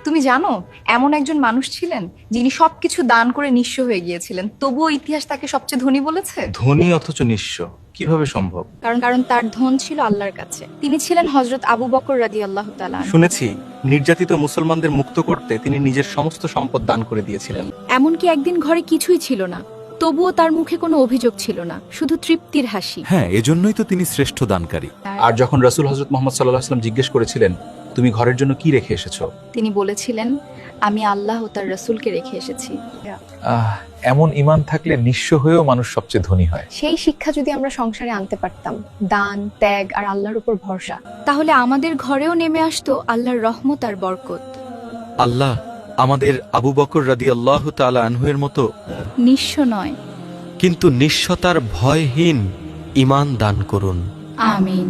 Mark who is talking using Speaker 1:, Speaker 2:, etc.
Speaker 1: তুমি জানো, এমন একজন মানুষ ছিলেন যিনি সবকিছু দান করে নিঃস্ব হয়ে গিয়েছিলেন, তবুও ইতিহাস তাকে সবচেয়ে ধনী বলেছে।
Speaker 2: ধনী অথচ নিঃস্ব কিভাবে সম্ভব?
Speaker 1: কারণ কারণ তার ধন ছিল আল্লাহর কাছে। তিনি ছিলেন হযরত আবু বকর রাদিয়াল্লাহু তাআলা আনহু।
Speaker 2: শুনেছি নির্যাতিত মুসলমানদের মুক্ত করতে তিনি নিজের সমস্ত সম্পদ দান করে দিয়েছিলেন।
Speaker 1: এমনকি একদিন ঘরে কিছুই ছিল না, তবুও তার মুখে কোনো অভিযোগ ছিল না, শুধু তৃপ্তির হাসি।
Speaker 3: হ্যাঁ, এজন্যই তো তিনি শ্রেষ্ঠ দানকারী।
Speaker 2: আর যখন রাসূল হযরত মুহাম্মদ সাল্লাল্লাহু আলাইহি ওয়াসাল্লাম জিজ্ঞেস করেছিলেন তুমি ঘরের জন্য কি রেখে এসেছো,
Speaker 1: তিনি বলেছিলেন, আমি আল্লাহ ও তার রাসূলকে রেখে এসেছি।
Speaker 4: এমন ঈমান থাকলে নিঃস্ব হয়েও মানুষ সবচেয়ে ধনী হয়।
Speaker 5: সেই শিক্ষা যদি আমরা সংসারে আনতে পারতাম, দান, ত্যাগ আর আল্লাহর উপর ভরসা,
Speaker 1: তাহলে আমাদের ঘরেও নেমে আসতো আল্লাহর রহমত আর বরকত।
Speaker 3: আল্লাহ আমাদের আবু বকর রাদিয়াল্লাহু তাআলা আনহুর মতো
Speaker 1: নিঃস্ব নয়,
Speaker 3: কিন্তু নিঃস্বতার ভয়হীন ঈমান দান করুন।
Speaker 1: আমিন।